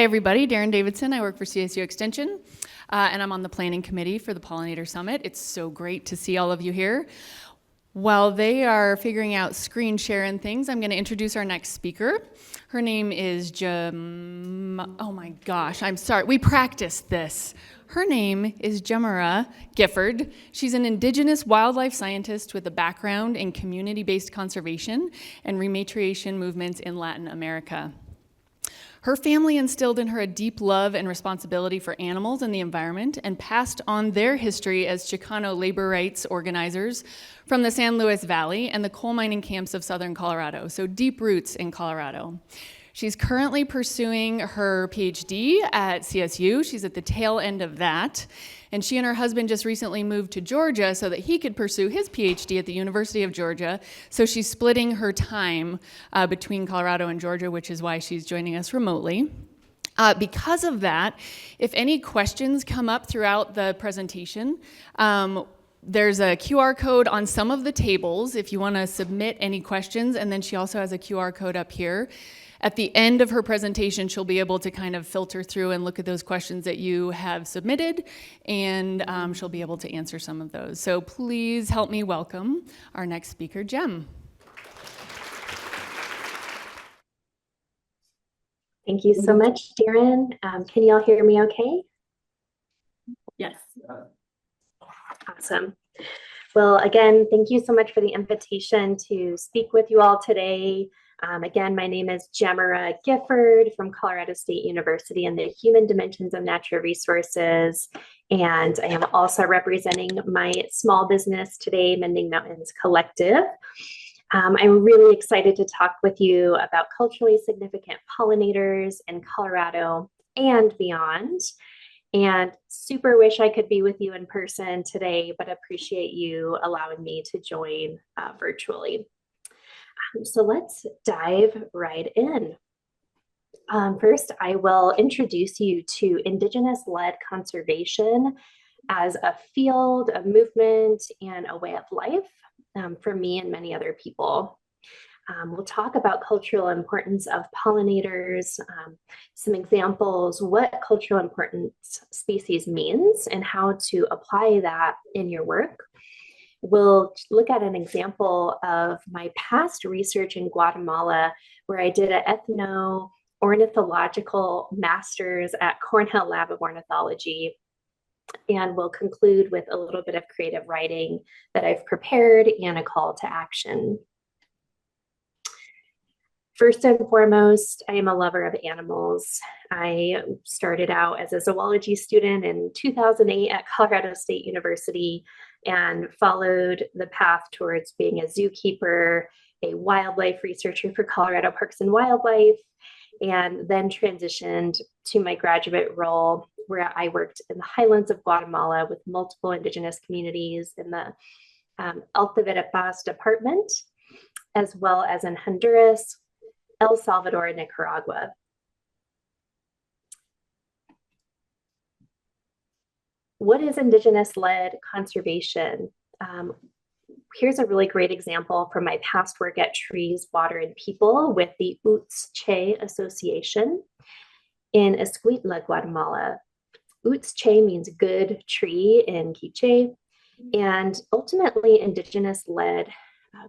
Hi, everybody. Darren Davidson. I work for CSU Extension, and I'm on the planning committee for the Pollinator Summit. It's so great to see all of you here. While they are figuring out screen share and things, I'm going to introduce our next speaker. Her name is oh my gosh, I'm sorry. We practiced this. Her name is Gemara Gifford. She's an indigenous wildlife scientist with a background in community-based conservation and rematriation movements in Latin America. Her family instilled in her a deep love and responsibility for animals and the environment and passed on their history as Chicano labor rights organizers from the San Luis Valley and the coal mining camps of southern Colorado, so deep roots in Colorado. She's currently pursuing her Ph.D. at CSU. She's at the tail end of that. And she and her husband just recently moved to Georgia so that he could pursue his Ph.D. at the University of Georgia. So she's splitting her time between Colorado and Georgia, which is why she's joining us remotely. Because of that, if any questions come up throughout the presentation, there's a QR code on some of the tables if you want to submit any questions. And then she also has a QR code up here. At the end of her presentation, she'll be able to kind of filter through and look at those questions that you have submitted, and she'll be able to answer some of those. So please help me welcome our next speaker, Gem. Thank you so much, Darren. Can you all hear me okay? Yes. Awesome. Well, again, thank you so much for the invitation to speak with you all today. Again, my name is Gemara Gifford from Colorado State University in the Human Dimensions of Natural Resources. And I am also representing my small business today, Mending Mountains Collective. I'm really excited to talk with you about culturally significant pollinators in Colorado and beyond. And super wish I could be with you in person today, but appreciate you allowing me to join virtually. So let's dive right in. First, I will introduce you to Indigenous-led conservation as a field, a movement, and a way of life for me and many other people. We'll talk about cultural importance of pollinators, some examples, what cultural importance species means, and how to apply that in your work. We'll look at an example of my past research in Guatemala, where I did an ethno-ornithological master's at Cornell Lab of Ornithology. And we'll conclude with a little bit of creative writing that I've prepared and a call to action. First and foremost, I am a lover of animals. I started out as a zoology student in 2008 at Colorado State University and followed the path towards being a zookeeper, a wildlife researcher for Colorado Parks and Wildlife, and then transitioned to my graduate role where I worked in the highlands of Guatemala with multiple indigenous communities in the Alta department, as well as in Honduras, El Salvador, and Nicaragua. What is Indigenous-led conservation? Here's a really great example from my past work at Trees, Water, and People with the Uts-Che Association in Escuintla, Guatemala. Uts-Che means good tree in Quiche, and ultimately Indigenous-led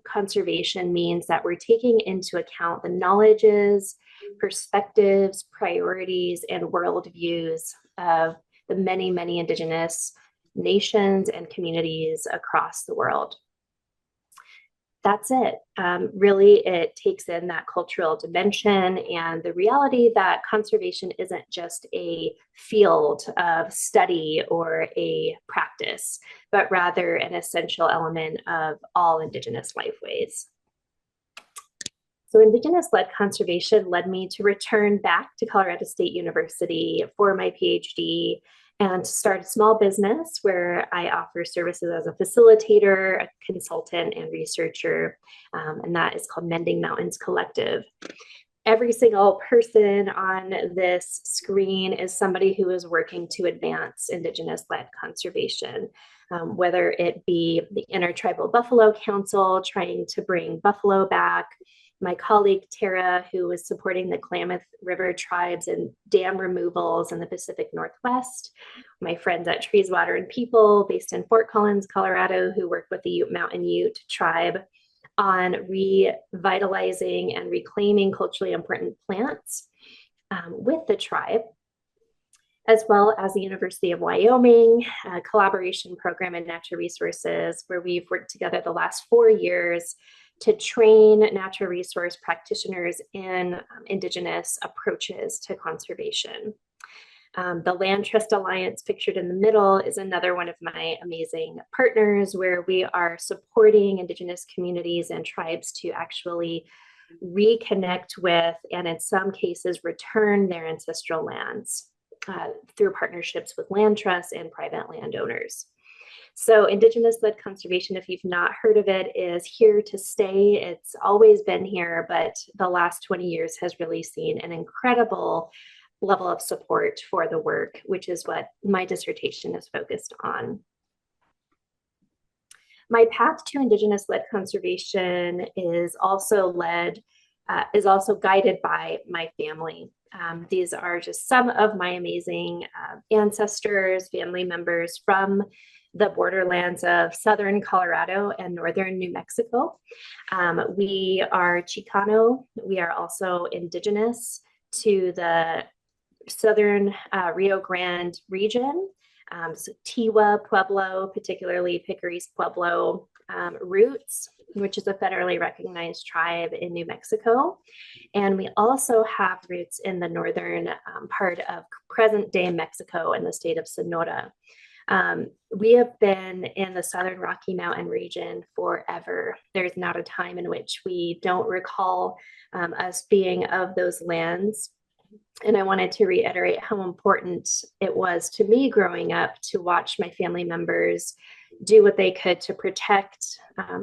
conservation means that we're taking into account the knowledges, perspectives, priorities, and worldviews of the many, many indigenous nations and communities across the world. That's it. Really, it takes in that cultural dimension and the reality that conservation isn't just a field of study or a practice, but rather an essential element of all indigenous lifeways. So Indigenous-led conservation led me to return back to Colorado State University for my PhD and to start a small business where I offer services as a facilitator, a consultant, and researcher, and that is called Mending Mountains Collective. Every single person on this screen is somebody who is working to advance Indigenous-led conservation, whether it be the Intertribal Buffalo Council trying to bring buffalo back, my colleague Tara, who was supporting the Klamath River tribes and dam removals in the Pacific Northwest, my friends at Trees, Water, and People based in Fort Collins, Colorado, who work with the Ute Mountain Ute tribe on revitalizing and reclaiming culturally important plants with the tribe, as well as the University of Wyoming, a collaboration program in natural resources, where we've worked together the last 4 years to train natural resource practitioners in indigenous approaches to conservation. The Land Trust Alliance, pictured in the middle, is another one of my amazing partners, where we are supporting indigenous communities and tribes to actually reconnect with, and in some cases, return their ancestral lands through partnerships with land trusts and private landowners. So Indigenous-led conservation, if you've not heard of it, is here to stay. It's always been here, but the last 20 years has really seen an incredible level of support for the work, which is what my dissertation is focused on. My path to Indigenous-led conservation is also guided by my family. These are just some of my amazing ancestors, family members from the borderlands of southern Colorado and northern New Mexico. We are Chicano. We are also indigenous to the southern Rio Grande region. So Tiwa Pueblo, particularly Piccary's Pueblo roots, which is a federally recognized tribe in New Mexico. And we also have roots in the northern part of present-day Mexico in the state of Sonora. We have been in the Southern Rocky Mountain region forever. There's not a time in which we don't recall us being of those lands. And I wanted to reiterate how important it was to me growing up to watch my family members do what they could to protect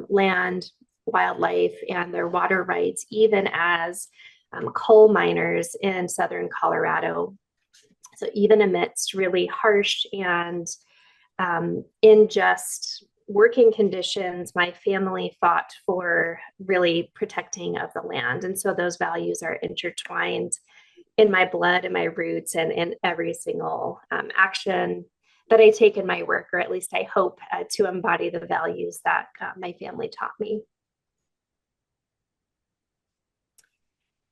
land, wildlife, and their water rights, even as coal miners in southern Colorado. So even amidst really harsh and unjust working conditions, my family fought for really protecting of the land. And so those values are intertwined in my blood and my roots, and in every single action that I take in my work, or at least I hope to embody the values that my family taught me.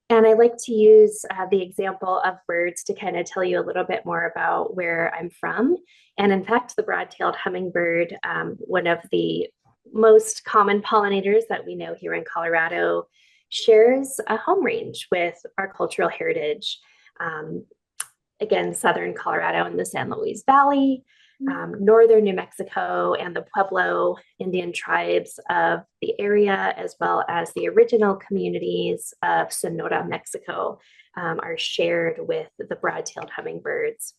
And I like to use the example of birds to kind of tell you a little bit more about where I'm from. And in fact, the broad-tailed hummingbird, one of the most common pollinators that we know here in Colorado, shares a home range with our cultural heritage. Again, southern Colorado and the San Luis Valley, northern New Mexico, and the Pueblo Indian tribes of the area, as well as the original communities of Sonora, Mexico, are shared with the broad-tailed hummingbirds.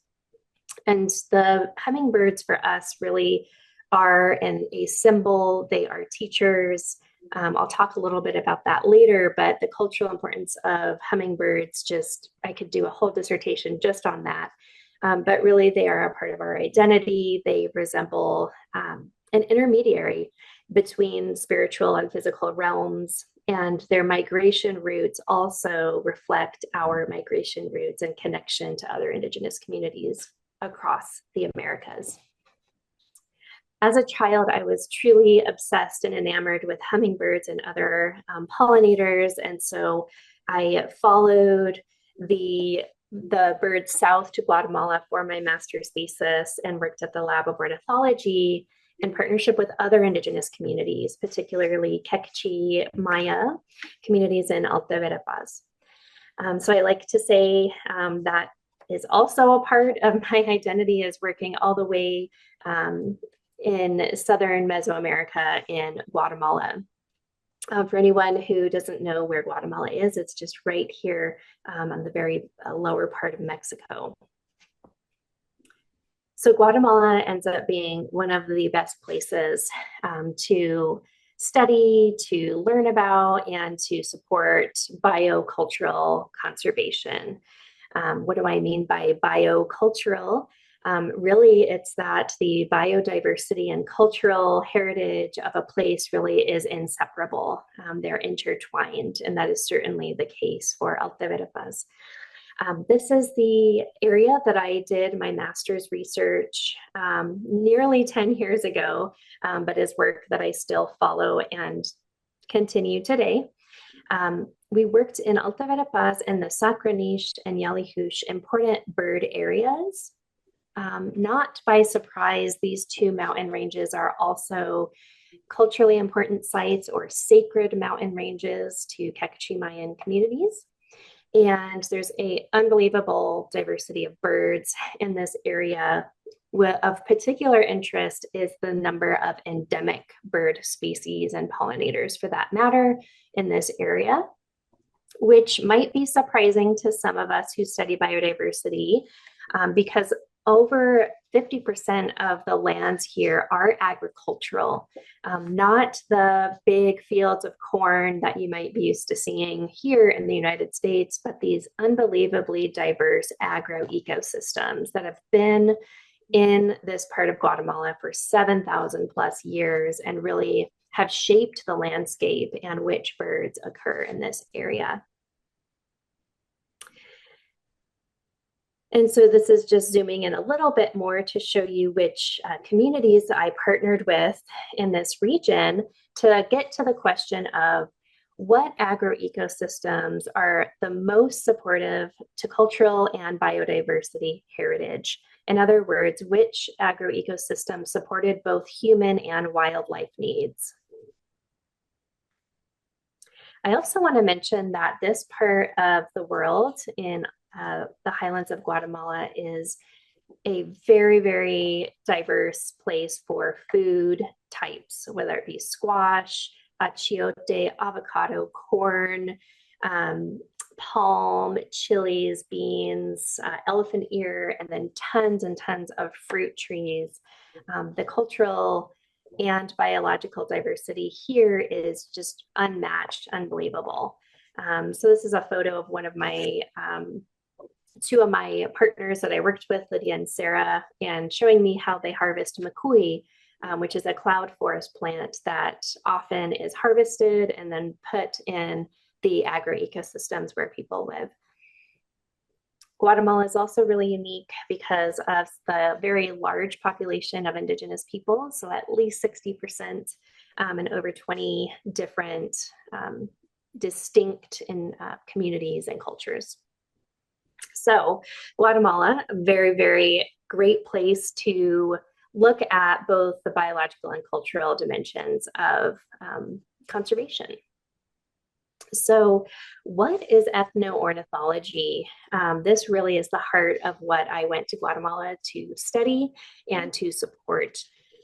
And the hummingbirds for us really are a symbol. They are teachers. I'll talk a little bit about that later, but the cultural importance of hummingbirds, I could do a whole dissertation just on that. But really, they are a part of our identity. They resemble an intermediary between spiritual and physical realms, and their migration routes also reflect our migration routes and connection to other indigenous communities across the Americas. As a child, I was truly obsessed and enamored with hummingbirds and other pollinators. And so I followed the birds south to Guatemala for my master's thesis and worked at the Lab of Ornithology in partnership with other indigenous communities, particularly Quechua, Maya communities in Alta Verapaz. So I like to say that is also a part of my identity, is working all the way in southern Mesoamerica in Guatemala. For anyone who doesn't know where Guatemala is, it's just right here on the very lower part of Mexico. So Guatemala ends up being one of the best places to study, to learn about, and to support biocultural conservation. What do I mean by biocultural? Really, it's that the biodiversity and cultural heritage of a place really is inseparable. They're intertwined, and that is certainly the case for Alteverpas. This is the area that I did my master's research nearly 10 years ago, but is work that I still follow and continue today. We worked in Alteverpas and the Sacranish and Yalihush important bird areas. Not by surprise, these two mountain ranges are also culturally important sites or sacred mountain ranges to Kekchi Mayan communities. And there's an unbelievable diversity of birds in this area. Of particular interest is the number of endemic bird species and pollinators, for that matter, in this area, which might be surprising to some of us who study biodiversity, because over 50% of the lands here are agricultural, not the big fields of corn that you might be used to seeing here in the United States, but these unbelievably diverse agroecosystems that have been in this part of Guatemala for 7,000 plus years and really have shaped the landscape and which birds occur in this area. And so this is just zooming in a little bit more to show you which communities I partnered with in this region to get to the question of what agroecosystems are the most supportive to cultural and biodiversity heritage. In other words, which agroecosystems supported both human and wildlife needs. I also want to mention that this part of the world in the highlands of Guatemala is a very, very diverse place for food types, whether it be squash, achiote, avocado, corn, palm, chilies, beans, elephant ear, and then tons and tons of fruit trees. The cultural and biological diversity here is just unmatched, unbelievable. So this is a photo of one of my two of my partners that I worked with, Lydia and Sarah, and showing me how they harvest makui, which is a cloud forest plant that often is harvested and then put in the agroecosystems where people live. Guatemala is also really unique because of the very large population of indigenous people, so at least 60% and over 20 different distinct communities and cultures. So Guatemala, a very, very great place to look at both the biological and cultural dimensions of conservation. So what is ethno-ornithology? This really is the heart of what I went to Guatemala to study and to support.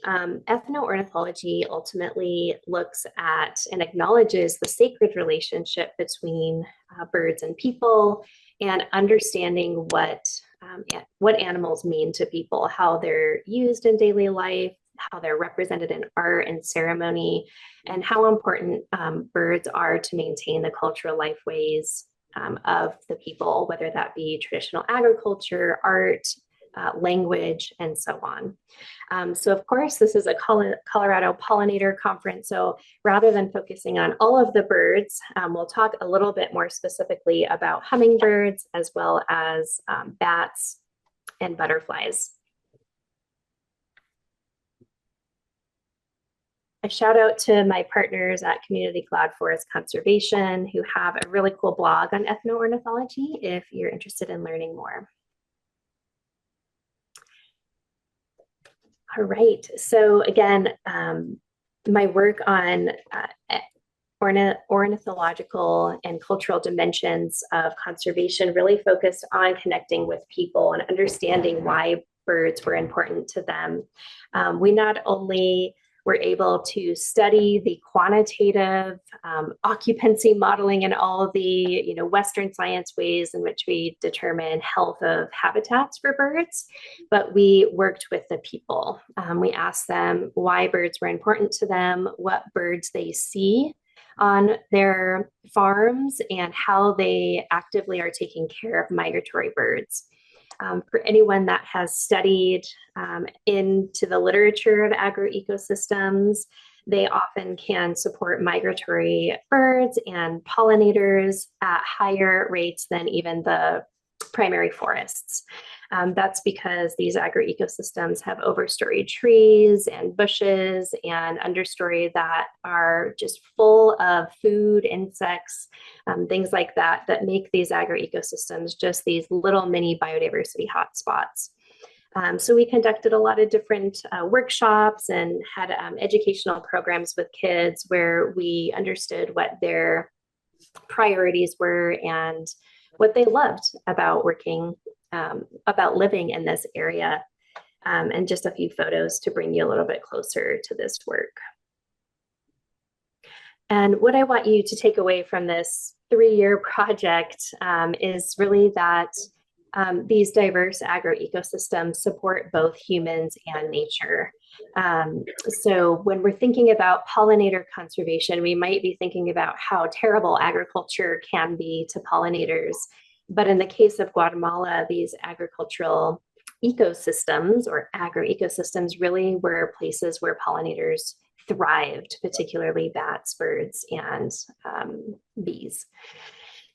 Ethno-ornithology ultimately looks at and acknowledges the sacred relationship between birds and people, and understanding what animals mean to people, how they're used in daily life, how they're represented in art and ceremony, and how important birds are to maintain the cultural lifeways of the people, whether that be traditional agriculture, art, language, and so on. So of course, this is a Colorado Pollinator conference. So rather than focusing on all of the birds, we'll talk a little bit more specifically about hummingbirds, as well as bats and butterflies. A shout out to my partners at Community Cloud Forest Conservation, who have a really cool blog on ethno-ornithology if you're interested in learning more. All right, so again, my work on ornithological and cultural dimensions of conservation really focused on connecting with people and understanding why birds were important to them. We not only were able to study the quantitative occupancy modeling and all the Western science ways in which we determine health of habitats for birds, but we worked with the people. We asked them why birds were important to them, what birds they see on their farms, and how they actively are taking care of migratory birds. For anyone that has studied into the literature of agroecosystems, they often can support migratory birds and pollinators at higher rates than even the primary forests. That's because these agroecosystems have overstory trees and bushes and understory that are just full of food, insects, things like that, that make these agroecosystems just these little mini biodiversity hotspots. So we conducted a lot of different workshops and had educational programs with kids where we understood what their priorities were and what they loved about working, about living in this area, and just a few photos to bring you a little bit closer to this work. And what I want you to take away from this 3-year project is really that these diverse agroecosystems support both humans and nature. So when we're thinking about pollinator conservation, we might be thinking about how terrible agriculture can be to pollinators. But in the case of Guatemala, these agricultural ecosystems or agroecosystems really were places where pollinators thrived, particularly bats, birds, and bees.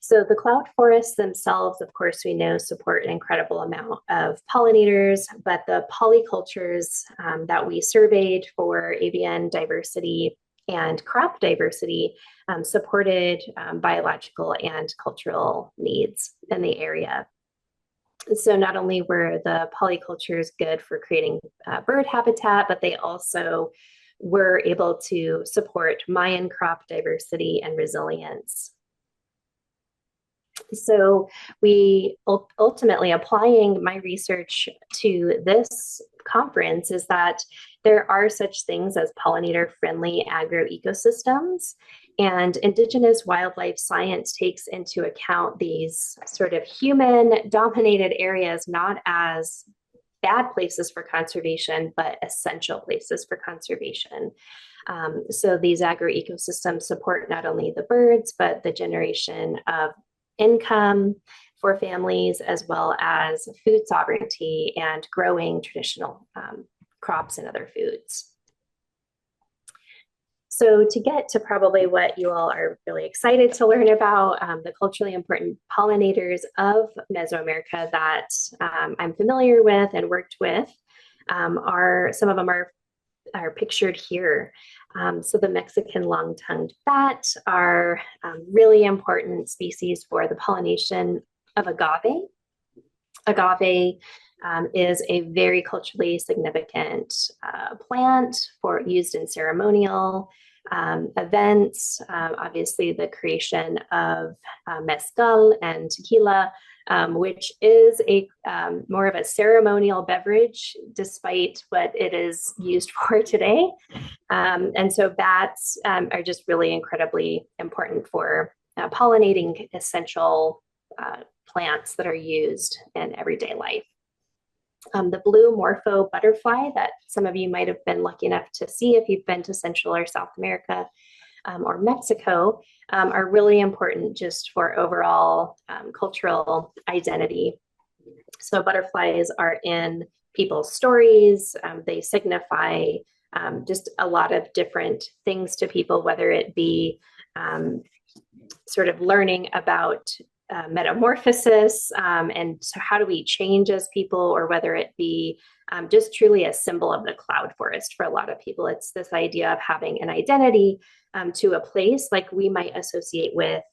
So the cloud forests themselves, of course, we know support an incredible amount of pollinators, but the polycultures that we surveyed for avian diversity and crop diversity supported biological and cultural needs in the area. So not only were the polycultures good for creating bird habitat, but they also were able to support Mayan crop diversity and resilience. So we ultimately, applying my research to this conference, is that there are such things as pollinator-friendly agroecosystems, and Indigenous wildlife science takes into account these sort of human-dominated areas not as bad places for conservation, but essential places for conservation. So these agroecosystems support not only the birds, but the generation of income for families, as well as food sovereignty and growing traditional crops and other foods. So to get to probably what you all are really excited to learn about, the culturally important pollinators of Mesoamerica that I'm familiar with and worked with, some of them are pictured here. So the Mexican long-tongued bat are really important species for the pollination of agave. Agave is a very culturally significant plant used in ceremonial events. Obviously, the creation of mezcal and tequila, which is a more of a ceremonial beverage, despite what it is used for today. And so bats are just really incredibly important for pollinating essential plants that are used in everyday life. The blue morpho butterfly that some of you might have been lucky enough to see if you've been to Central or South America or Mexico are really important just for overall cultural identity. So butterflies are in people's stories. They signify just a lot of different things to people, whether it be sort of learning about metamorphosis and so how do we change as people, or whether it be just truly a symbol of the cloud forest. For a lot of people, it's this idea of having an identity to a place, like we might associate with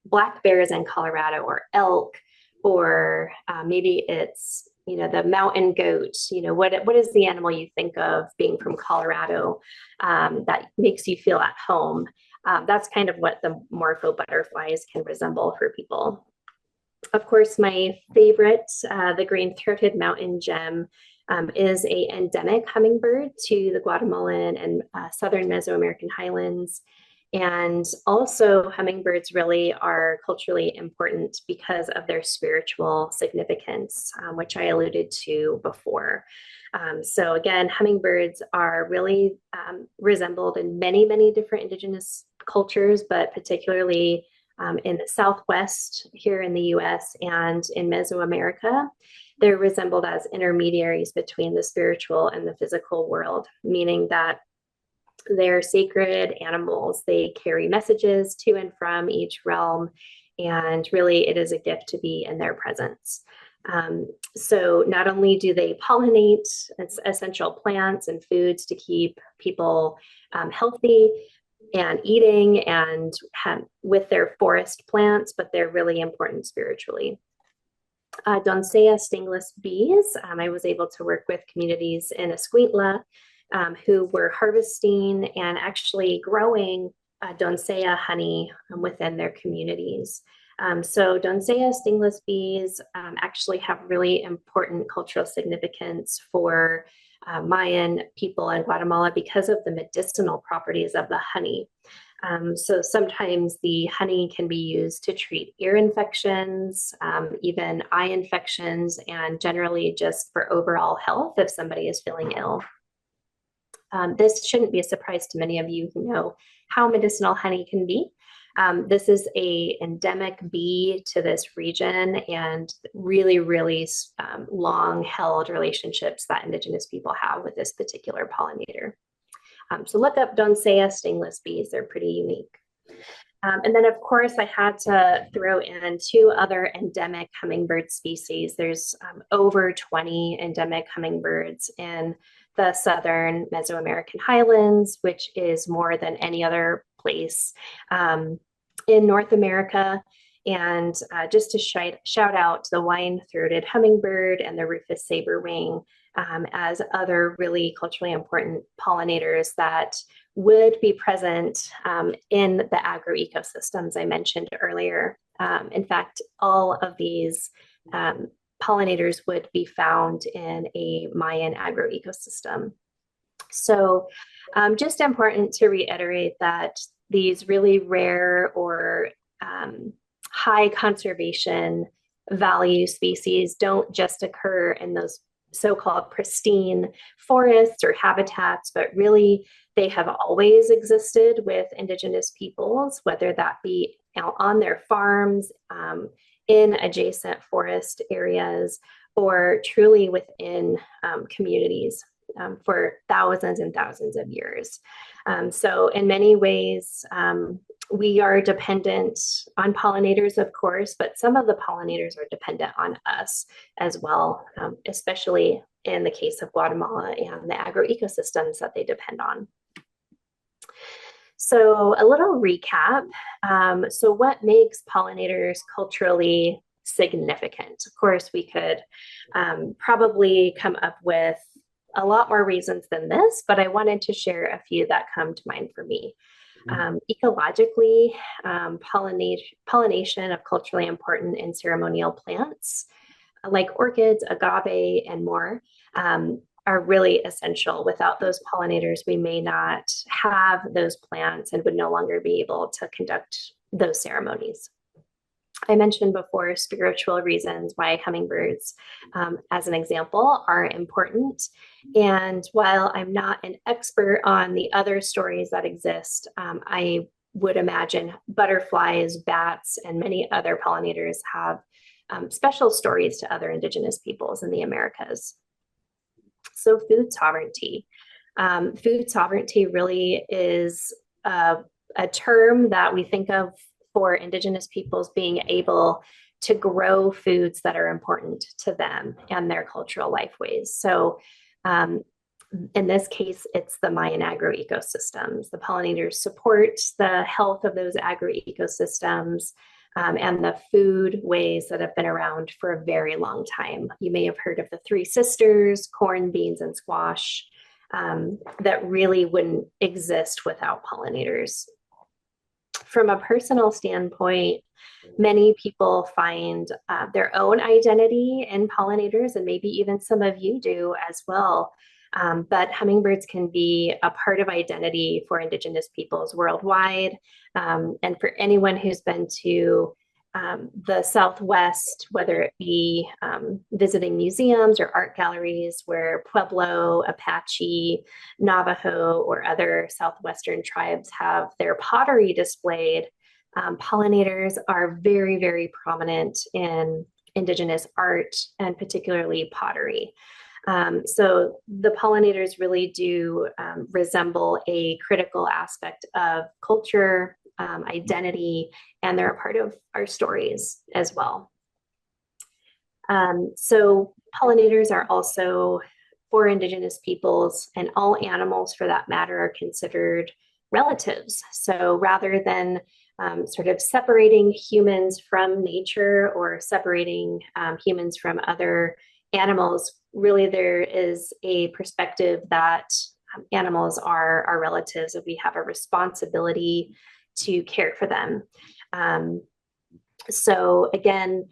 black bears in Colorado, or elk, or maybe it's, you know, the mountain goat. You know, what is the animal you think of being from Colorado that makes you feel at home? That's kind of what the morpho butterflies can resemble for people. Of course, my favorite, the green-throated mountain gem, is an endemic hummingbird to the Guatemalan and southern Mesoamerican highlands. And also, hummingbirds really are culturally important because of their spiritual significance, which I alluded to before. So again, hummingbirds are really resembled in many, many different indigenous cultures, but particularly in the Southwest here in the US and in Mesoamerica. they're resembled as intermediaries between the spiritual and the physical world, meaning that they're sacred animals. They carry messages to and from each realm, and really it is a gift to be in their presence. So not only do they pollinate essential plants and foods to keep people healthy and eating and with their forest plants, but they're really important spiritually. Doncella stingless bees, I was able to work with communities in Escuintla who were harvesting and actually growing Doncella honey within their communities. So Doncella stingless bees actually have really important cultural significance for Mayan people in Guatemala because of the medicinal properties of the honey. So sometimes the honey can be used to treat ear infections, even eye infections, and generally just for overall health if somebody is feeling ill. This shouldn't be a surprise to many of you who know how medicinal honey can be. This is an endemic bee to this region, and really, really long-held relationships that Indigenous people have with this particular pollinator. So look up Doncella stingless bees. They're pretty unique. And then, of course, I had to throw in 2 other endemic hummingbird species. There's over 20 endemic hummingbirds in the southern Mesoamerican highlands, which is more than any other place in North America. And just to shout out the wine-throated hummingbird and the rufous saberwing as other really culturally important pollinators that would be present in the agroecosystems I mentioned earlier. In fact, all of these pollinators would be found in a Mayan agroecosystem. So just important to reiterate that these really rare or high conservation value species don't just occur in those so-called pristine forests or habitats, but really they have always existed with Indigenous peoples, whether that be out on their farms, in adjacent forest areas, or truly within communities for thousands and thousands of years. So in many ways, we are dependent on pollinators, of course, but some of the pollinators are dependent on us as well, especially in the case of Guatemala and the agroecosystems that they depend on. So a little recap. So what makes pollinators culturally significant? Of course, we could probably come up with a lot more reasons than this, but I wanted to share a few that come to mind for me. Ecologically, pollination of culturally important and ceremonial plants like orchids, agave, and more are really essential. Without those pollinators, we may not have those plants and would no longer be able to conduct those ceremonies. I mentioned before spiritual reasons why hummingbirds, as an example, are important. And while I'm not an expert on the other stories that exist, I would imagine butterflies, bats, and many other pollinators have special stories to other Indigenous peoples in the Americas. So food sovereignty. Food sovereignty really is a term that we think of for Indigenous peoples being able to grow foods that are important to them and their cultural lifeways. So in this case, it's the Mayan agroecosystems. The pollinators support the health of those agroecosystems and the food ways that have been around for a very long time. You may have heard of the 3 sisters, corn, beans, and squash, that really wouldn't exist without pollinators. From a personal standpoint, many people find their own identity in pollinators, and maybe even some of you do as well. But hummingbirds can be a part of identity for Indigenous peoples worldwide. And for anyone who's been to the Southwest, whether it be visiting museums or art galleries where Pueblo, Apache, Navajo, or other Southwestern tribes have their pottery displayed, pollinators are very, very prominent in Indigenous art, and particularly pottery. So the pollinators really do resemble a critical aspect of culture, identity, and they're a part of our stories as well. So pollinators are also, for Indigenous peoples, and all animals for that matter, are considered relatives. So rather than sort of separating humans from nature or separating humans from other animals, really there is a perspective that animals are our relatives and we have a responsibility to care for them. So again,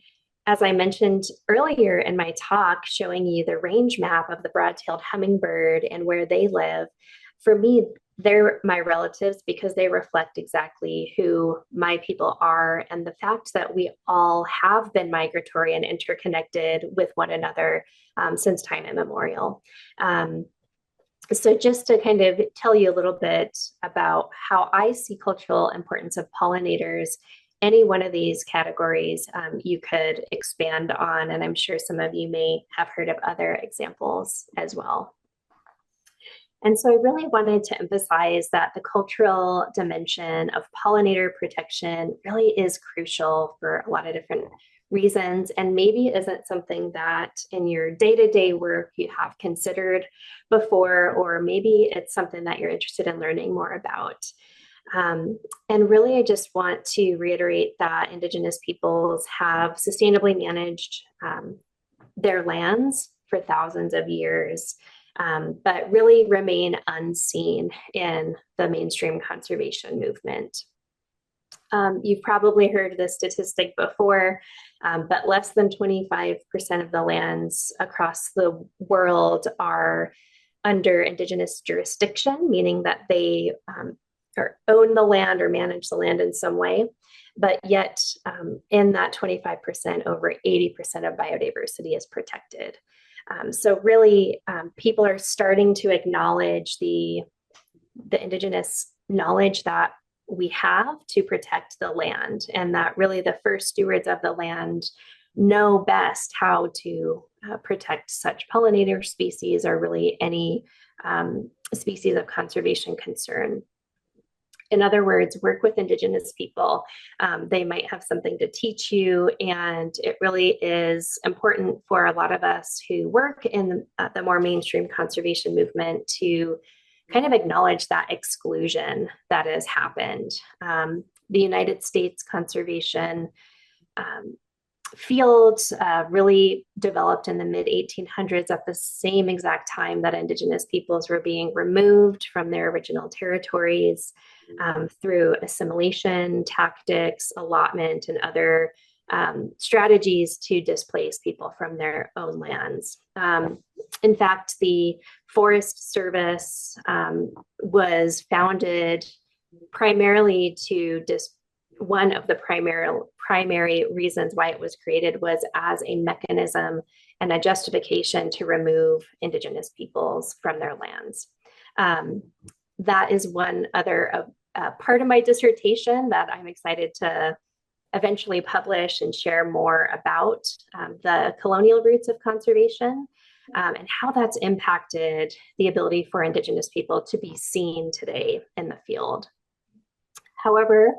as I mentioned earlier in my talk, showing you the range map of the broad-tailed hummingbird and where they live, for me, they're my relatives because they reflect exactly who my people are and the fact that we all have been migratory and interconnected with one another since time immemorial. So just to kind of tell you a little bit about how I see cultural importance of pollinators, any one of these categories you could expand on, and I'm sure some of you may have heard of other examples as well. And so I really wanted to emphasize that the cultural dimension of pollinator protection really is crucial for a lot of different reasons, and maybe isn't something that in your day-to-day work you have considered before, or maybe it's something that you're interested in learning more about. And really, I just want to reiterate that Indigenous peoples have sustainably managed their lands for thousands of years, but really remain unseen in the mainstream conservation movement. You've probably heard this statistic before, but less than 25% of the lands across the world are under Indigenous jurisdiction, meaning that they or own the land or manage the land in some way. But yet in that 25%, over 80% of biodiversity is protected. So really, people are starting to acknowledge the Indigenous knowledge that we have to protect the land, and that really the first stewards of the land know best how to protect such pollinator species, or really any species of conservation concern. In other words, work with Indigenous people. They might have something to teach you, and it really is important for a lot of us who work in the more mainstream conservation movement to kind of acknowledge that exclusion that has happened. The United States conservation field really developed in the mid-1800s at the same exact time that Indigenous peoples were being removed from their original territories through assimilation tactics, allotment, and other strategies to displace people from their own lands. In fact, the Forest Service was founded primarily to one of the primary reasons why it was created was as a mechanism and a justification to remove Indigenous peoples from their lands. That is one other part of my dissertation that I'm excited to eventually publish and share more about, the colonial roots of conservation and how that's impacted the ability for Indigenous people to be seen today in the field. However,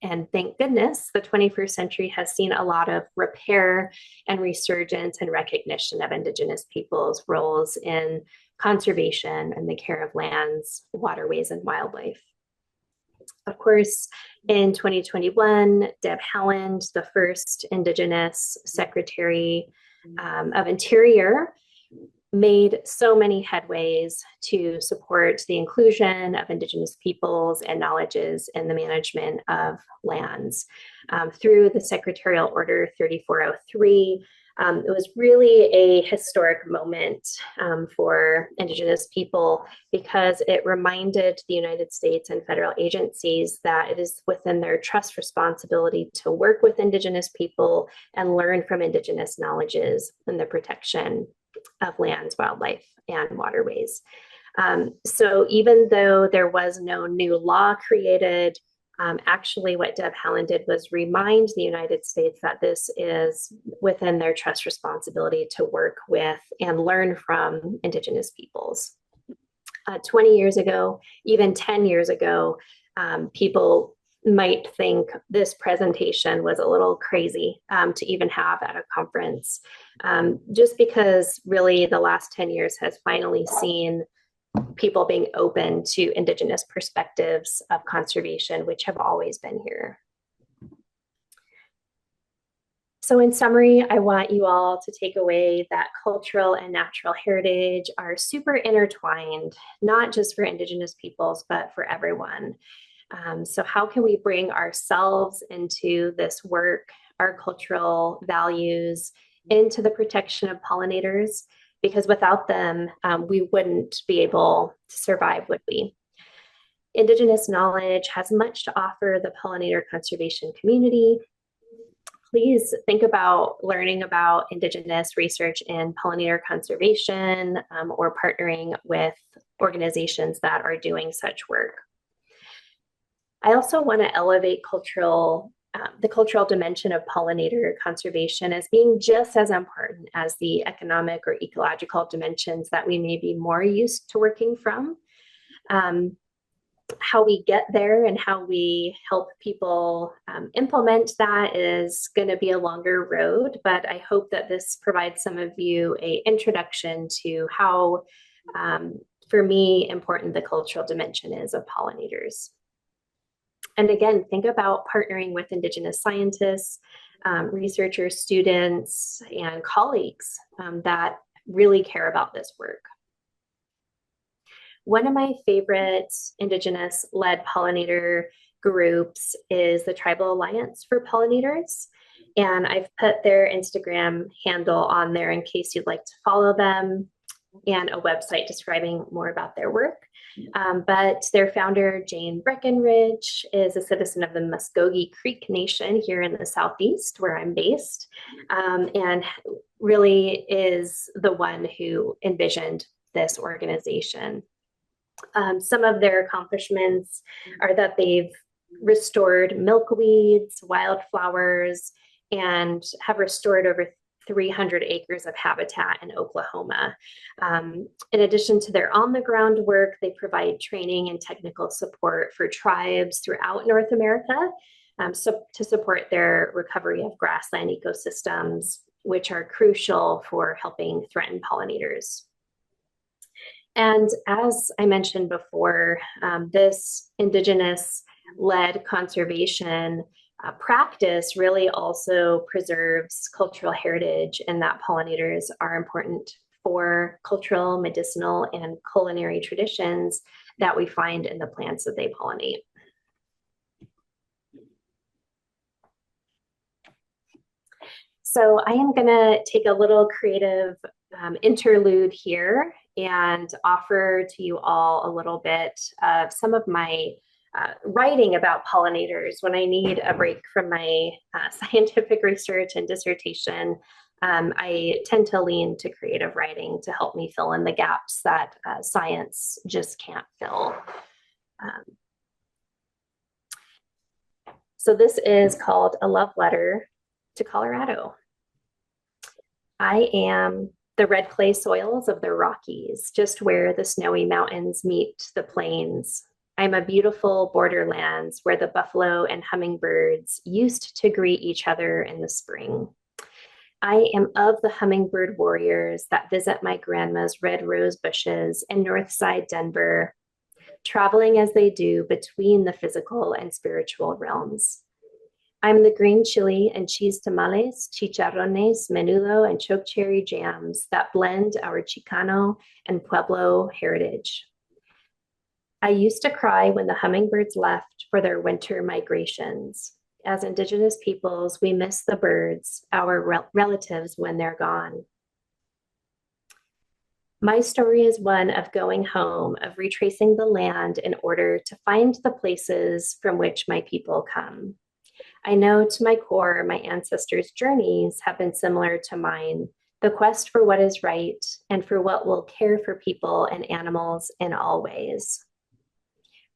and thank goodness, the 21st century has seen a lot of repair and resurgence and recognition of Indigenous people's roles in conservation and the care of lands, waterways, and wildlife. Of course, in 2021, Deb Haaland, the first Indigenous Secretary of Interior, made so many headways to support the inclusion of Indigenous peoples and knowledges in the management of lands. Through the Secretarial Order 3403, it was really a historic moment for Indigenous people because it reminded the United States and federal agencies that it is within their trust responsibility to work with Indigenous people and learn from Indigenous knowledges in the protection of lands, wildlife, and waterways. So even though there was no new law created, Actually, what Deb Haaland did was remind the United States that this is within their trust responsibility to work with and learn from Indigenous peoples. 20 years ago, even 10 years ago, people might think this presentation was a little crazy to even have at a conference, just because really the last 10 years has finally seen people being open to Indigenous perspectives of conservation, which have always been here. So in summary, I want you all to take away that cultural and natural heritage are super intertwined, not just for Indigenous peoples, but for everyone. So how can we bring ourselves into this work, our cultural values, into the protection of pollinators? Because without them, we wouldn't be able to survive, would we? Indigenous knowledge has much to offer the pollinator conservation community. Please think about learning about Indigenous research in pollinator conservation or partnering with organizations that are doing such work. I also want to elevate the cultural dimension of pollinator conservation as being just as important as the economic or ecological dimensions that we may be more used to working from. How we get there and how we help people implement that is going to be a longer road, but I hope that this provides some of you an introduction to how, for me, important the cultural dimension is of pollinators. And again, think about partnering with Indigenous scientists, researchers, students, and colleagues that really care about this work. One of my favorite Indigenous-led pollinator groups is the Tribal Alliance for Pollinators. And I've put their Instagram handle on there in case you'd like to follow them, and a website describing more about their work. But their founder, Jane Breckenridge, is a citizen of the Muskogee Creek Nation here in the Southeast, where I'm based, and really is the one who envisioned this organization. Some of their accomplishments are that they've restored milkweeds, wildflowers, and have restored over 300 acres of habitat in Oklahoma. In addition to their on-the-ground work, they provide training and technical support for tribes throughout North America to support their recovery of grassland ecosystems, which are crucial for helping threatened pollinators. And as I mentioned before, this Indigenous-led conservation practice really also preserves cultural heritage, and that pollinators are important for cultural, medicinal, and culinary traditions that we find in the plants that they pollinate. So I am going to take a little creative interlude here and offer to you all a little bit of some of my writing about pollinators when I need a break from my scientific research and dissertation. I tend to lean to creative writing to help me fill in the gaps that science just can't fill. So this is called A Love Letter to Colorado. I am the red clay soils of the Rockies, just where the snowy mountains meet the plains. I'm a beautiful borderlands where the buffalo and hummingbirds used to greet each other in the spring. I am of the hummingbird warriors that visit my grandma's red rose bushes in Northside Denver, traveling as they do between the physical and spiritual realms. I'm the green chili and cheese tamales, chicharrones, menudo, and chokecherry jams that blend our Chicano and Pueblo heritage. I used to cry when the hummingbirds left for their winter migrations. As Indigenous peoples, we miss the birds, our relatives, when they're gone. My story is one of going home, of retracing the land in order to find the places from which my people come. I know to my core, my ancestors' journeys have been similar to mine, the quest for what is right and for what will care for people and animals in all ways.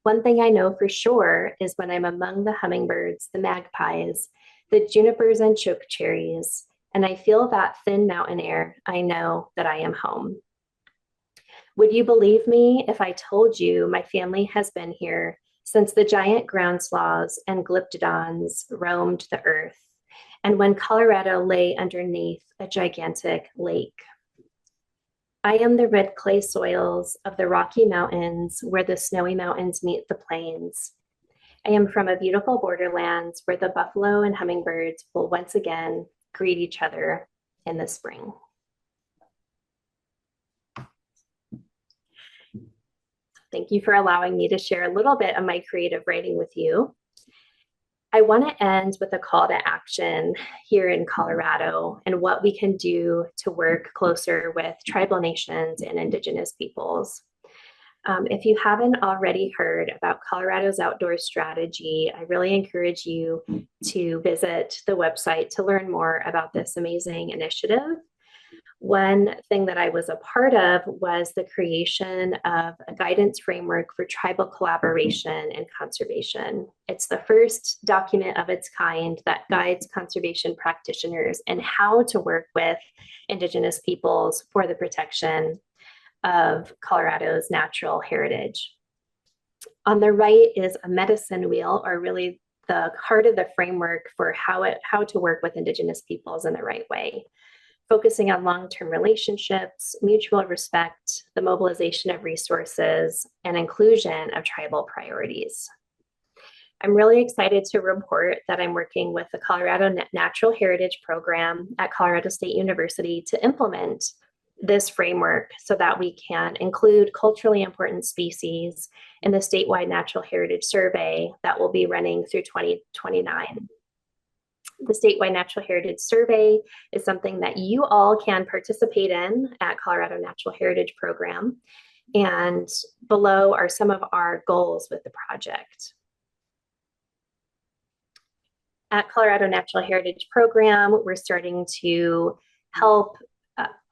One thing I know for sure is when I'm among the hummingbirds, the magpies, the junipers and chokecherries, and I feel that thin mountain air, I know that I am home. Would you believe me if I told you my family has been here since the giant ground sloths and glyptodons roamed the earth, and when Colorado lay underneath a gigantic lake? I am the red clay soils of the Rocky Mountains where the snowy mountains meet the plains. I am from a beautiful borderlands where the buffalo and hummingbirds will once again greet each other in the spring. Thank you for allowing me to share a little bit of my creative writing with you. I want to end with a call to action here in Colorado and what we can do to work closer with tribal nations and Indigenous peoples. If you haven't already heard about Colorado's outdoor strategy, I really encourage you to visit the website to learn more about this amazing initiative. One thing that I was a part of was the creation of a guidance framework for tribal collaboration and conservation. It's the first document of its kind that guides conservation practitioners in how to work with Indigenous peoples for the protection of Colorado's natural heritage. On the right is a medicine wheel, or really the heart of the framework for how to work with Indigenous peoples in the right way, focusing on long-term relationships, mutual respect, the mobilization of resources, and inclusion of tribal priorities. I'm really excited to report that I'm working with the Colorado Natural Heritage Program at Colorado State University to implement this framework so that we can include culturally important species in the statewide natural heritage survey that will be running through 2029. The statewide natural heritage survey is something that you all can participate in at Colorado Natural Heritage Program. And below are some of our goals with the project. At Colorado Natural Heritage Program, we're starting to help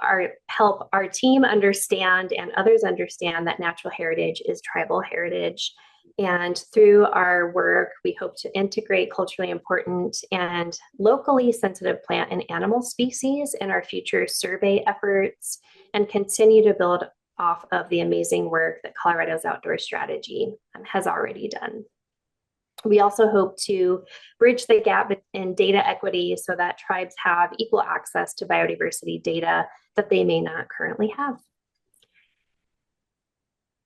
our team understand and others understand that natural heritage is tribal heritage. And through our work, we hope to integrate culturally important and locally sensitive plant and animal species in our future survey efforts and continue to build off of the amazing work that Colorado's outdoor strategy has already done. We also hope to bridge the gap in data equity so that tribes have equal access to biodiversity data that they may not currently have.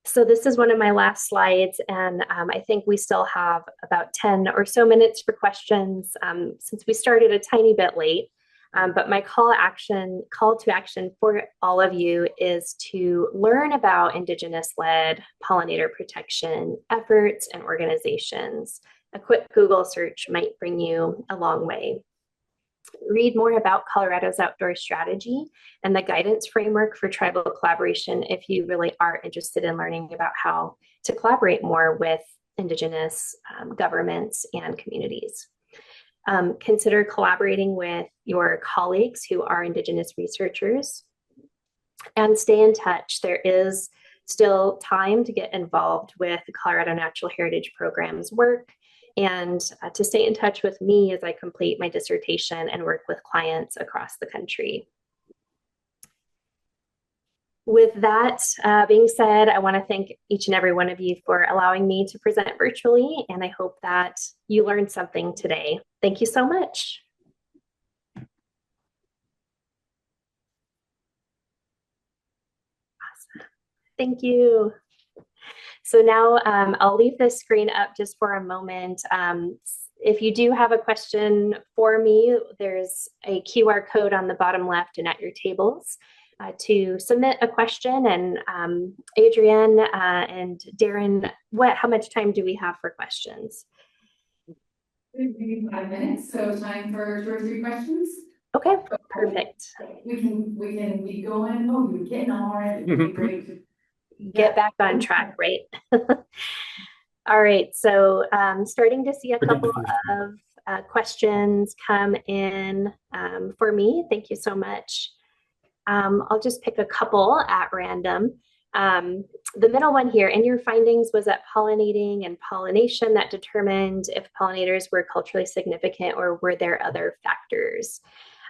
So this is one of my last slides, and I think we still have about 10 or so minutes for questions since we started a tiny bit late. But my call to action for all of you is to learn about Indigenous-led pollinator protection efforts and organizations. A quick Google search might bring you a long way. Read more about Colorado's outdoor strategy and the guidance framework for tribal collaboration if you really are interested in learning about how to collaborate more with Indigenous governments and communities. Consider collaborating with your colleagues who are Indigenous researchers and stay in touch. There is still time to get involved with the Colorado Natural Heritage Program's work and to stay in touch with me as I complete my dissertation and work with clients across the country. With that being said, I want to thank each and every one of you for allowing me to present virtually, and I hope that you learned something today. Thank you so much. Awesome. Thank you. So now I'll leave this screen up just for a moment. If you do have a question for me, there's a QR code on the bottom left and at your tables to submit a question. And Adrienne and Darren, how much time do we have for questions? 5 minutes, so time for 2 or 3 questions. Okay, perfect. We can be going. Oh, you're getting all right. Great. Get back on track, right? All right, so starting to see a couple of questions come in for me. Thank you so much. I'll just pick a couple at random. The middle one here, in your findings, was that pollinating and pollination that determined if pollinators were culturally significant, or were there other factors?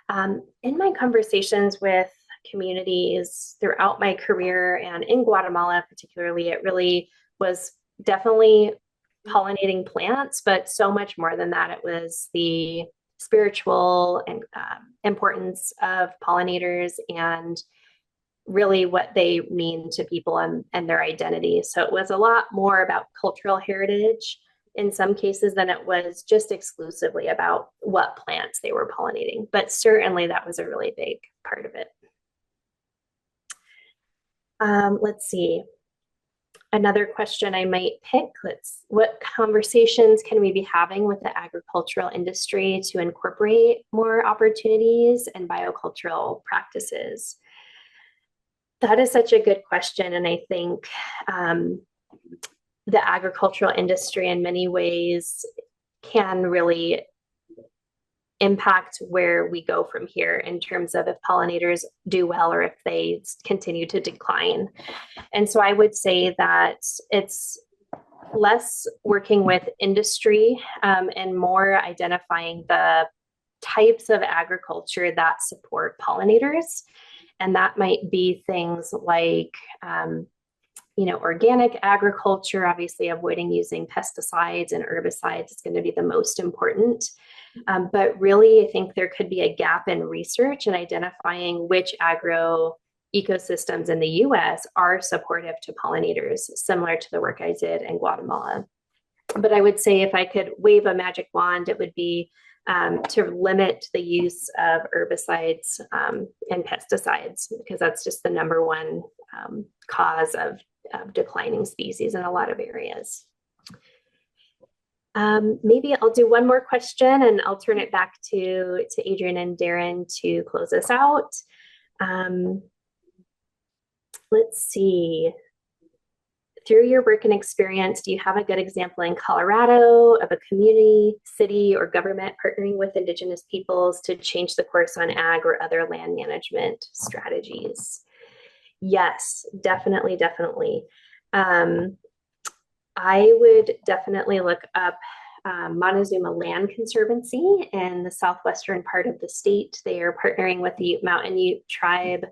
In my conversations with communities throughout my career and in Guatemala particularly, it really was definitely pollinating plants, but so much more than that. It was the spiritual and importance of pollinators and really what they mean to people and their identity. So it was a lot more about cultural heritage in some cases than it was just exclusively about what plants they were pollinating. But certainly that was a really big part of it. Let's see. Another question I might pick, what conversations can we be having with the agricultural industry to incorporate more opportunities and biocultural practices? That is such a good question. And I think the agricultural industry in many ways can really impact where we go from here in terms of if pollinators do well or if they continue to decline. And so I would say that it's less working with industry and more identifying the types of agriculture that support pollinators. And that might be things like, organic agriculture, obviously avoiding using pesticides and herbicides is going to be the most important. But really, I think there could be a gap in research and identifying which agroecosystems in the US are supportive to pollinators, similar to the work I did in Guatemala. But I would say if I could wave a magic wand, it would be to limit the use of herbicides and pesticides, because that's just the number one cause of declining species in a lot of areas. Maybe I'll do one more question and I'll turn it back to Adrian and Darren to close us out. Let's see. Through your work and experience, do you have a good example in Colorado of a community, city, or government partnering with Indigenous peoples to change the course on ag or other land management strategies? Yes, definitely. I would definitely look up Montezuma Land Conservancy in the southwestern part of the state. They are partnering with the Ute Mountain Ute tribe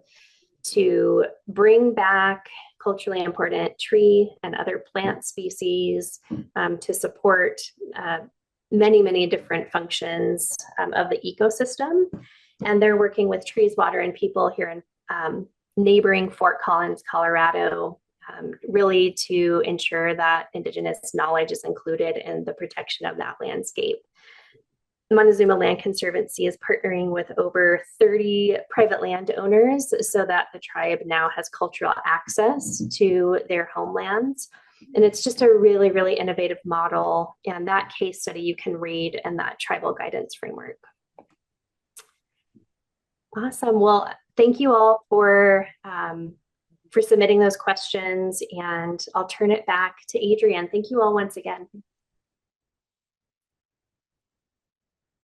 to bring back culturally important tree and other plant species to support many different functions of the ecosystem. And they're working with Trees, Water, and People here in neighboring Fort Collins, Colorado, really to ensure that Indigenous knowledge is included in the protection of that landscape. Montezuma Land Conservancy is partnering with over 30 private landowners so that the tribe now has cultural access to their homelands. And it's just a really innovative model. And that case study you can read in that tribal guidance framework. Awesome. Well, thank you all for submitting those questions, and I'll turn it back to Adrian. Thank you all once again.